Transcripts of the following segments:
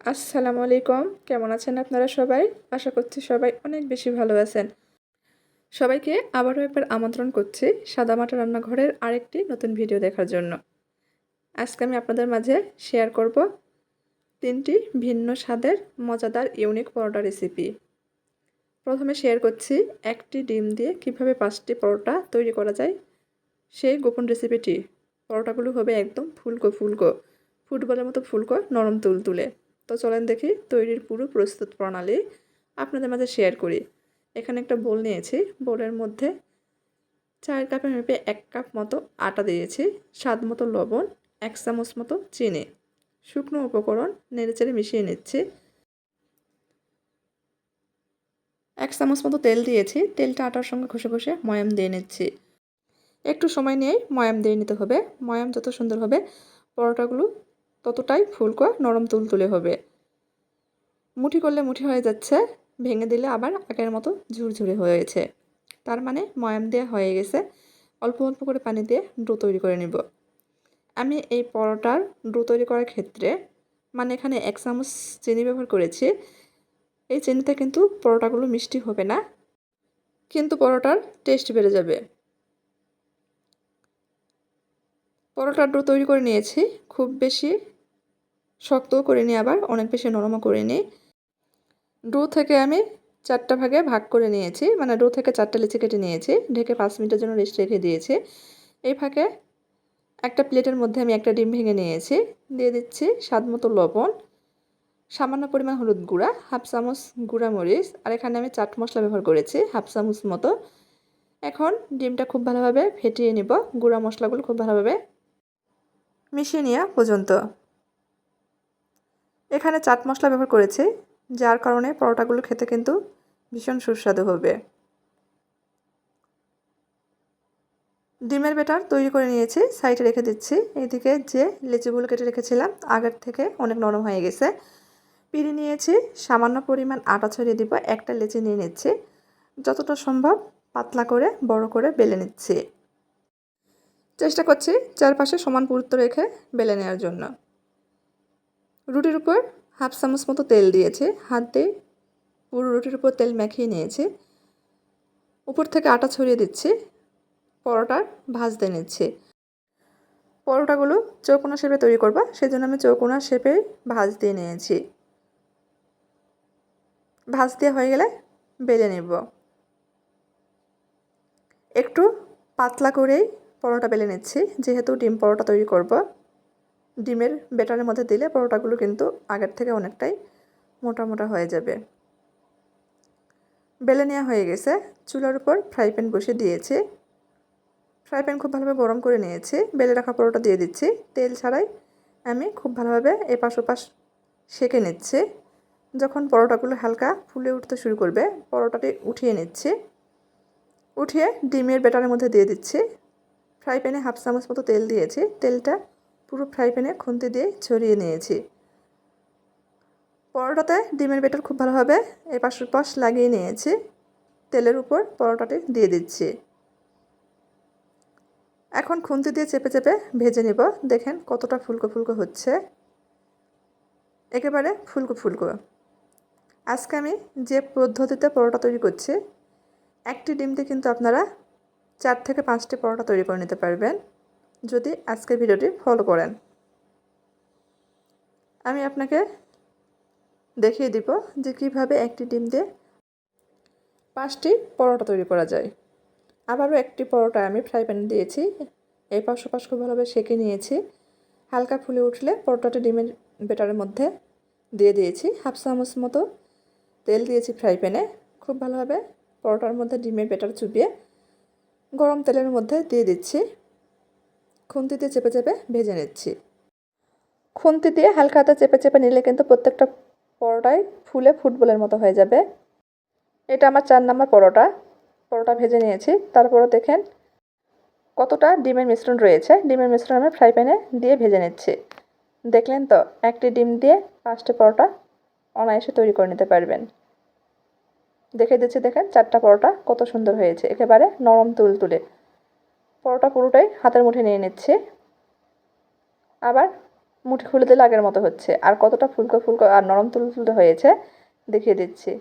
আসসালামু আলাইকুম। কেমন আছেন আপনারা সবাই? আশা করছি সবাই অনেক বেশি ভালো আছেন। সবাইকে আবারও একবার আমন্ত্রণ করছি সাদামাটা রান্নাঘরের আরেকটি নতুন ভিডিও দেখার জন্য। আজকে আমি আপনাদের মাঝে শেয়ার করব ৩টি ভিন্ন স্বাদের মজাদার ইউনিক পরোটা রেসিপি। প্রথমে শেয়ার করছি একটি ডিম দিয়ে কিভাবে ৫টি পরোটা তৈরি করা যায় সেই গোপন রেসিপিটি। পরোটাগুলো হবে একদম ফুলকো ফুলকো, ফুটবলের মতো ফুলকো, নরম তুলতুলে। তো চলেন দেখি তৈরির পুরো প্রস্তুত প্রণালী আপনাদের মাঝে শেয়ার করি। এখানে একটা বোল নিয়েছি, বোলের মধ্যে ৪ কাপের মেপে ১ কাপ মতো আটা দিয়েছি, স্বাদ মতো লবণ, ১ চামচ মতো চিনি, শুকনো উপকরণ নেড়েচেড়ে মিশিয়ে নিচ্ছি। ১ চামচ মতো তেল দিয়েছি, তেলটা আটার সঙ্গে ঘষে ঘষে ময়াম দিয়ে নিচ্ছি। একটু সময় নিয়েই ময়াম দিয়ে নিতে হবে। ময়াম যত সুন্দর হবে পরোটাগুলো ততটাই ফুলকো নরম তুলতুলে হবে। মুঠি করলে মুঠি হয়ে যাচ্ছে, ভেঙে দিলে আবার আগের মতো ঝুরঝুরে হয়েছে, তার মানে ময়াম দেওয়া হয়ে গেছে। অল্প অল্প করে পানি দিয়ে ডো তৈরি করে নিব। আমি এই পরোটার ডো তৈরি করার ক্ষেত্রে মানে এখানে ১ চামচ চিনি ব্যবহার করেছি। এই চিনিতে কিন্তু পরোটাগুলো মিষ্টি হবে না, কিন্তু পরোটার টেস্ট বেড়ে যাবে। পরোটার ডো তৈরি করে নিয়েছি, খুব বেশি শক্তও করিনি আবার অনেক বেশি নরমও করিনি। ডো থেকে আমি ৪টা ভাগে ভাগ করে নিয়েছি, মানে ডো থেকে ৪টা লিচি কেটে নিয়েছি, ঢেকে ৫ মিনিটের জন্য রেস্ট রেখে দিয়েছি। এই ফাঁকে একটা প্লেটের মধ্যে আমি একটা ডিম ভেঙে নিয়েছি, দিয়ে দিচ্ছি স্বাদ মতো লবণ, সামান্য পরিমাণ হলুদ গুঁড়া, 1/2 চামচ গুঁড়া মরিচ, আর এখানে আমি চাট মশলা ব্যবহার করেছি 1/2 চামচ মতো। এখন ডিমটা খুব ভালোভাবে ফেটিয়ে নিব, গুঁড়া মশলাগুলো খুব ভালোভাবে মিশিয়ে নেওয়া পর্যন্ত। এখানে চাট মশলা ব্যবহার করেছি, যার কারণে পরোটাগুলো খেতে কিন্তু ভীষণ সুস্বাদু হবে। ডিমের ব্যাটার তৈরি করে নিয়েছি, সাইডে রেখে দিচ্ছি। এদিকে যে লেচিগুলো কেটে রেখেছিলাম আগের থেকে অনেক নরম হয়ে গেছে। পিড়ি নিয়েছি, সামান্য পরিমাণ আটা ছড়িয়ে দিব, একটা লেচি নিয়ে নিচ্ছি, যতটা সম্ভব পাতলা করে বড় করে বেলে নিচ্ছি। চেষ্টা করছি চারপাশে সমান পুরুত্ব রেখে বেলে নেওয়ার জন্য। রুটির উপর 1/2 চামচ মতো তেল দিয়েছি, হাত দিয়ে পুরো রুটির উপর তেল মাখিয়ে নিয়েছি। উপর থেকে আটা ছড়িয়ে দিচ্ছি, পরোটার ভাজতে নিচ্ছি। পরোটাগুলো চৌকোনা শেপে তৈরি করব, সেজন্য আমি চৌকোনা শেপে ভাজ দিয়ে নিয়েছি। ভাজ দিয়ে হয়ে গেলে বেলে নেব। একটু পাতলা করেই পরোটা বেলে নিচ্ছি, যেহেতু ডিম পরোটা তৈরি করব। ডিমের ব্যাটারের মধ্যে দিলে পরোটাগুলো কিন্তু আগের থেকে অনেকটাই মোটা মোটা হয়ে যাবে। বেলে নেওয়া হয়ে গেছে, চুলার উপর ফ্রাই প্যান বসিয়ে দিয়েছি। ফ্রাই প্যান খুব ভালোভাবে গরম করে নিয়েছি, বেলে রাখা পরোটা দিয়ে দিচ্ছি। তেল ছাড়াই আমি খুব ভালোভাবে এপাশ ওপাশ সেঁকে নিচ্ছি। যখন পরোটাগুলো হালকা ফুলে উঠতে শুরু করবে, পরোটাটি উঠিয়ে নিচ্ছি। উঠিয়ে ডিমের ব্যাটারের মধ্যে দিয়ে দিচ্ছি। ফ্রাই প্যানে 1/2 চামচ মতো তেল দিয়েছি, তেলটা পুরো ফ্রাই প্যানে খুন্তি দিয়ে ছড়িয়ে নিয়েছি। পরোটাতে ডিমের ব্যাটার খুব ভালোভাবে এপাশ ওপাশ লাগিয়ে নিয়েছি। তেলের উপর পরোটাটি দিয়ে দিচ্ছি। এখন খুন্তি দিয়ে চেপে চেপে ভেজে নিব। দেখেন কতটা ফুলকো ফুলকো হচ্ছে, একেবারে ফুলকো ফুলকো। আজকে আমি যে পদ্ধতিতে পরোটা তৈরি করছি, একটি ডিম দিয়ে কিন্তু আপনারা 4 থেকে 5টি পরোটা তৈরি করে নিতে পারবেন যদি আজকের ভিডিওটি ফলো করেন। আমি আপনাকে দেখিয়ে দিব যে কিভাবে একটি ডিম দিয়ে 5টি পরোটা তৈরি করা যায়। আবারও একটি পরোটা আমি ফ্রাই প্যানে দিয়েছি, এই পাশ ওপাশ খুব ভালোভাবে সেঁকে নিয়েছি। হালকা ফুলে উঠলে পরোটাটি ডিমের ব্যাটারের মধ্যে দিয়ে দিয়েছি। 1/2 চামচ মতো তেল দিয়েছি ফ্রাই প্যানে, খুব ভালোভাবে পরোটার মধ্যে ডিমের ব্যাটার চুবিয়ে গরম তেলের মধ্যে দিয়ে দিচ্ছি। খুন্তি দিয়ে চেপে চেপে ভেজে নিচ্ছি। খুন্তি দিয়ে হালকা হাতে চেপে চেপে নিলে কিন্তু প্রত্যেকটা পরোটাই ফুলে ফুটবলের মতো হয়ে যাবে। এটা আমার 4 নম্বর পরোটা। পরোটা ভেজে নিয়েছি, তারপরে দেখেন কতটা ডিমের মিশ্রণ রয়েছে। ডিমের মিশ্রণ আমি ফ্রাই প্যানে দিয়ে ভেজে নিচ্ছি। দেখলেন তো, একটি ডিম দিয়ে 5টি পরোটা অনায়াসে তৈরি করে নিতে পারবেন। দেখে দিচ্ছি, দেখেন 4টা পরোটা কত সুন্দর হয়েছে, একেবারে নরম তুলতুলে। পরোটা পুরোটাই হাতের মুঠে নিয়ে নিচ্ছি। আবার মুঠি খুলে দিলে আগের মতো হচ্ছে। আর কতটা ফুলকো ফুলকো আর নরম তুলতুলে হয়েছে দেখিয়ে দিচ্ছি।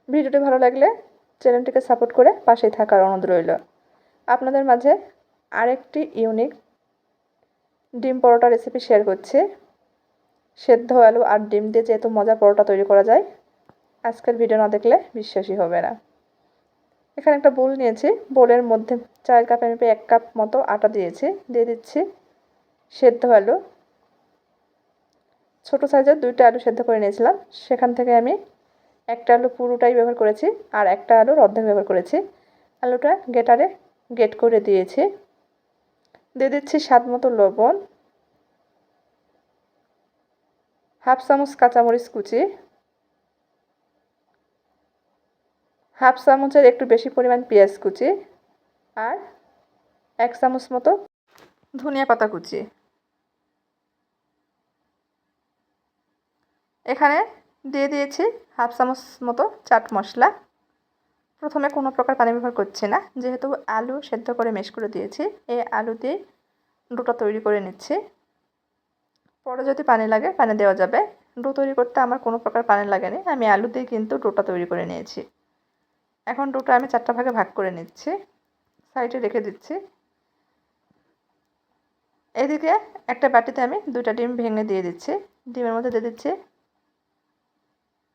ভিডিওটি ভালো লাগলে চ্যানেলটিকে সাপোর্ট করে পাশেই থাকার অনুরোধ রইল। আপনাদের মাঝে আরেকটি ইউনিক ডিম পরোটা রেসিপি শেয়ার করছি। সেদ্ধ আলু আর ডিম দিয়ে যেহেতু মজার পরোটা তৈরি করা যায়, আজকের ভিডিও না দেখলে বিশ্বাসই হবে না। এখানে একটা বোল নিয়েছি, বোলের মধ্যে 4 কাপের মেপে 1 কাপ মতো আটা দিয়েছি। দিয়ে দিচ্ছি সেদ্ধ আলু। ছোট সাইজের 2টা আলু সেদ্ধ করে নিয়েছিলাম, সেখান থেকে আমি একটা আলু পুরোটাই ব্যবহার করেছি আর একটা আলুর অর্ধেক ব্যবহার করেছি। আলুটা গ্রেটারে গ্রেট করে দিয়েছি। দিয়ে দিচ্ছি স্বাদ মতো লবণ, হাফ চামচ কাঁচামরিচ কুচি, হাফ চামচের একটু বেশি পরিমাণ পেঁয়াজ কুচি আর 1 চামচ মতো ধনিয়া পাতা কুচি। এখানে দিয়ে দিয়েছি হাফ চামচ মতো চাট মশলা। প্রথমে কোনো প্রকার পানি ব্যবহার করছি না, যেহেতু আলু সেদ্ধ করে ম্যাশ করে দিয়েছি। এই আলু দিয়ে ডোটা তৈরি করে নিচ্ছি। পরে যদি পানি লাগে পানি দেওয়া যাবে। ডো তৈরি করতে আমার কোনো প্রকার পানি লাগেনি, আমি আলু দিয়ে কিন্তু ডোটা তৈরি করে নিয়েছি। এখন ডোটা আমি 4টা ভাগে ভাগ করে নিচ্ছি, সাইডে রেখে দিচ্ছি। এদিকে একটা বাটিতে আমি 2টা ডিম ভেঙে দিয়ে দিচ্ছি। ডিমের মধ্যে দিয়ে দিচ্ছি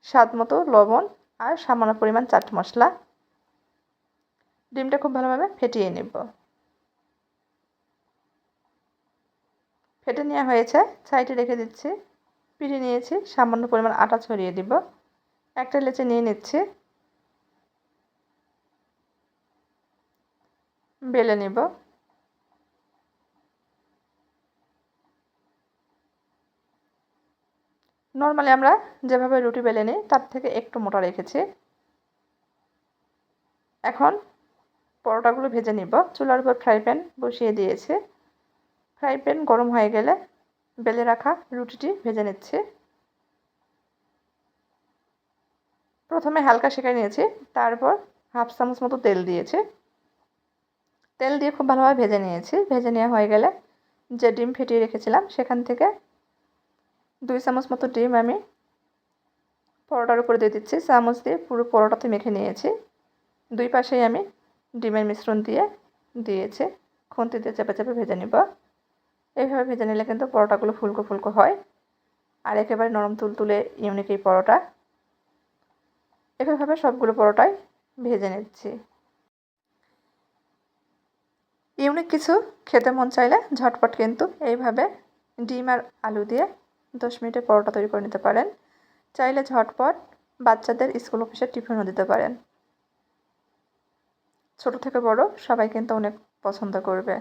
স্বাদ মতো লবণ আর সামান্য পরিমাণ চাট মশলা। ডিমটা খুব ভালোভাবে ফেটিয়ে নেব। ফেটে নেওয়া হয়েছে, সাইডে রেখে দিচ্ছি। পিঠে নিয়েছি, সামান্য পরিমাণ আটা ছড়িয়ে দিব। একটা লেচি নিয়ে নিচ্ছি, বেলে নেব। নর্মালি আমরা যেভাবে রুটি বেলে নিই তার থেকে একটু মোটা রেখেছি। এখন পরোটাগুলো ভেজে নিব। চুলার উপর ফ্রাই প্যান বসিয়ে দিয়েছি। ফ্রাই প্যান গরম হয়ে গেলে বেলে রাখা রুটিটি ভেজে নিচ্ছি। প্রথমে হালকা সেঁকে নিয়েছি, তারপর হাফ চামচ মতো তেল দিয়েছি। তেল দিয়ে খুব ভালোভাবে ভেজে নিয়েছি। ভেজে নেওয়া হয়ে গেলে যে ডিম ফেটিয়ে রেখেছিলাম সেখান থেকে 2 চামচ মতো ডিম আমি পরোটার উপরে দিয়ে দিচ্ছি। চামচ দিয়ে পুরো পরোটাতে মেখে নিয়েছি। 2 পাশেই আমি ডিমের মিশ্রণ দিয়েছি। খুন্তি দিয়ে চেপে চেপে ভেজে নিব। এইভাবে ভেজে নিলে কিন্তু পরোটাগুলো ফুলকো ফুলকো হয় আর একেবারে নরম তুলতুলে ইউনিক এই পরোটা। এভাবে সবগুলো পরোটাই ভেজে নিচ্ছি। ইউনিক কিছু খেতে মন চাইলে ঝটপট কিন্তু এইভাবে ডিম আর আলু দিয়ে 10 মিনিটে পরোটা তৈরি করে নিতে পারেন। চাইলে ঝটপট বাচ্চাদের স্কুল অফিসের টিফিনও দিতে পারেন। ছোট থেকে বড় সবাই কিন্তু অনেক পছন্দ করবে।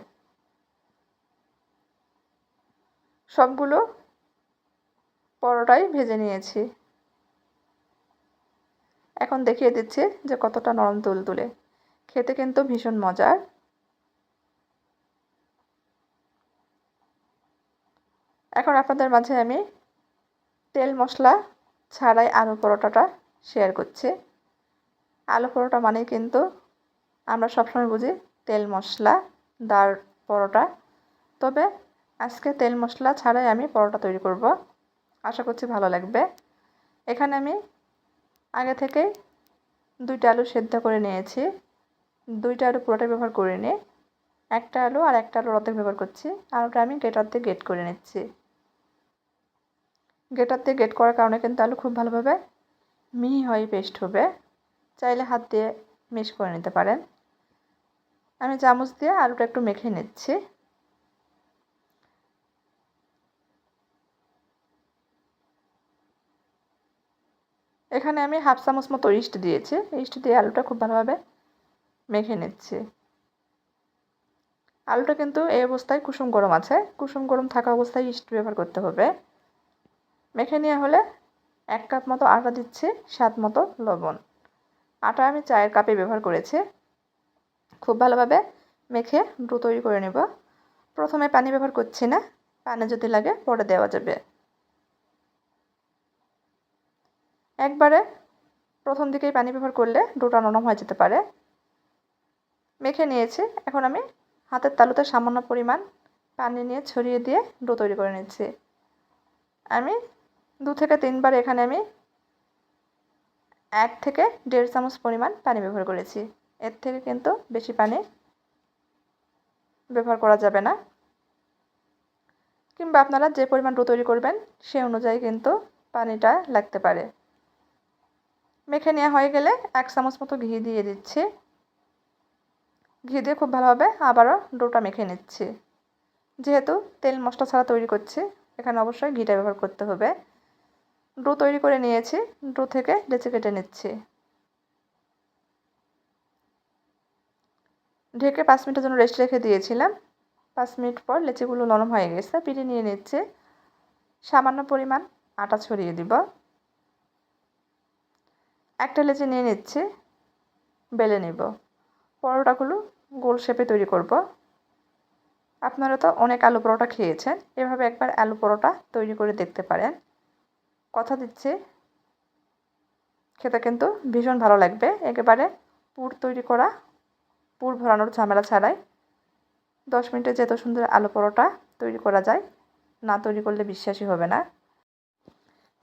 সবগুলো পরোটাই ভেজে নিয়েছি। এখন দেখিয়ে দিচ্ছি যে কতটা নরম তুলতুলে। খেতে কিন্তু ভীষণ মজার। এখন আপনাদের মাঝে আমি তেল মশলা ছাড়াই আলু পরোটাটা শেয়ার করছি। আলু পরোটা মানেই কিন্তু আমরা সবসময় বুঝি তেল মশলা দার পরোটা, তবে আজকে তেল মশলা ছাড়াই আমি পরোটা তৈরি করব। আশা করছি ভালো লাগবে। এখানে আমি আগে থেকেই 2টা আলু সেদ্ধ করে নিয়েছি। 2টা আলু পুরোটা ব্যবহার করিনি, একটা আলু আর একটা আলুর অর্ধেক ব্যবহার করছি। আলুটা আমি গ্রেটার দিয়ে গ্রেট করে নিচ্ছি। গ্রেটার দিয়ে গ্রেট করার কারণে কিন্তু আলু খুব ভালোভাবে মিহি হয়ে পেস্ট হবে। চাইলে হাত দিয়ে মিক্স করে নিতে পারেন। আমি চামচ দিয়ে আলুটা একটু মেখে নিচ্ছি। এখানে আমি হাফ চামচ মতো ইস্ট দিয়েছি। ইস্ট দিয়ে আলুটা খুব ভালোভাবে মেখে নিচ্ছি। আলুটা কিন্তু এই অবস্থায় কুসুম গরম আছে, কুসুম গরম থাকা অবস্থায় ইস্ট ব্যবহার করতে হবে। মেখে নেওয়া হলে 1 কাপ মতো আটা দিচ্ছি, স্বাদ মতো লবণ। আটা আমি 4 কাপে ব্যবহার করেছি। খুব ভালোভাবে মেখে ডো তৈরি করে নেব। প্রথমে পানি ব্যবহার করছি না, পানি যদি লাগে পরে দেওয়া যাবে। একবারে প্রথম দিকেই পানি ব্যবহার করলে ডোটা নরম হয়ে যেতে পারে। মেখে নিয়েছি। এখন আমি হাতের তালুতে সামান্য পরিমাণ পানি নিয়ে ছড়িয়ে দিয়ে ডো তৈরি করে নিচ্ছি। আমি 2 থেকে 3 বার এখানে আমি 1 থেকে 1.5 চামচ পরিমাণ পানি ব্যবহার করেছি। এর থেকে কিন্তু বেশি পানি ব্যবহার করা যাবে না, কিংবা আপনারা যে পরিমাণ ডো তৈরি করবেন সেই অনুযায়ী কিন্তু পানিটা লাগতে পারে। মেখে নেওয়া হয়ে গেলে 1 চামচ মতো ঘি দিয়ে দিচ্ছি। ঘি দিয়ে খুব ভালোভাবে আবারও ডোটা মেখে নিচ্ছি। যেহেতু তেল মশলা ছাড়া তৈরি করছি, এখানে অবশ্যই ঘিটা ব্যবহার করতে হবে। ডো তৈরি করে নিয়েছি, ডো থেকে লেচি কেটে নিচ্ছি। ঢেকে 5 মিনিটের জন্য রেস্ট রেখে দিয়েছিলাম। 5 মিনিট পর লেচিগুলো নরম হয়ে গেছে, পিঠে নিয়ে নিচ্ছে। সামান্য পরিমাণ আটা ছড়িয়ে দিব। একটা লেচি নিয়ে নিচ্ছি, বেলে নেব। পরোটাগুলো গোল শেপে তৈরি করব। আপনারা তো অনেক আলু পরোটা খেয়েছেন, এভাবে একবার আলু পরোটা তৈরি করে দেখতে পারেন। কথা দিচ্ছি খেতে কিন্তু ভীষণ ভালো লাগবে। একেবারে পুর তৈরি করা, পুর ভরানোর ঝামেলা ছাড়াই 10 মিনিটে যে এত সুন্দর আলু পরোটা তৈরি করা যায়, না তৈরি করলে বিশ্বাসই হবে না।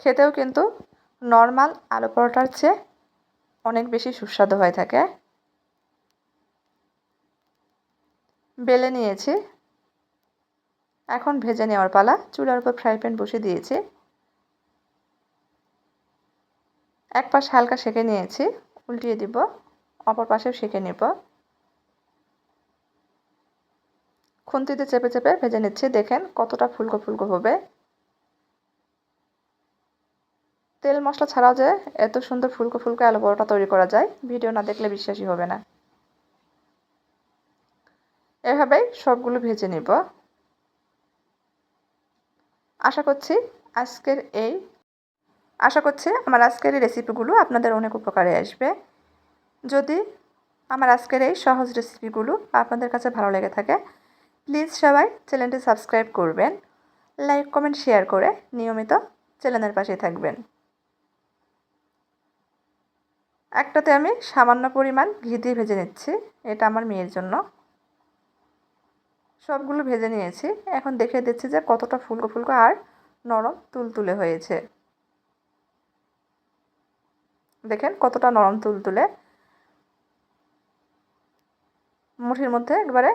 খেতেও কিন্তু নর্মাল আলু পরোটার চেয়ে অনেক বেশি সুস্বাদু হয়ে থাকে। বেলে নিয়েছি, এখন ভেজে নেওয়ার পালা। চুলার উপর ফ্রাই প্যান বসিয়ে দিয়েছি। এক পাশ হালকা সেঁকে নিয়েছি, উল্টিয়ে দিব, অপর পাশেও সেঁকে নেব। খুন্তিতে চেপে চেপে ভেজে নিচ্ছি। দেখেন কতটা ফুলকো ফুলকো হবে। তেল মশলা ছাড়াও যে এত সুন্দর ফুলকো ফুলকো আলু পরোটা তৈরি করা যায়, ভিডিও না দেখলে বিশ্বাসই হবে না। এভাবেই সবগুলো ভেজে নিব। আশা করছি আমার আজকের এই রেসিপিগুলো আপনাদের অনেক উপকারে আসবে। যদি আমার আজকের এই সহজ রেসিপিগুলো আপনাদের কাছে ভালো লেগে থাকে, প্লিজ সবাই চ্যানেলটি সাবস্ক্রাইব করবেন, লাইক কমেন্ট শেয়ার করে নিয়মিত চ্যানেলের পাশে থাকবেন। একটাতে আমি সামান্য পরিমাণ ঘি দিয়ে ভেজে নিচ্ছি, এটা আমার মেয়ের জন্য। সবগুলো ভেজে নিয়েছি, এখন দেখে দিচ্ছি যে কতটা ফুলকো ফুলকো আর নরম তুলতুলে হয়েছে। দেখেন কতটা নরম তুলতুলে, মুঠির মধ্যে একবারে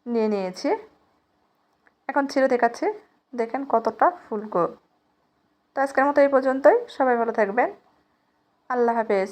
নিয়ে নিয়েছি। এখন ছিঁড়ে দেখাচ্ছি, দেখেন কতটা ফুলকো। তো আজকের মতো এই পর্যন্তই। সবাই ভালো থাকবেন। আল্লাহ হাফেজ।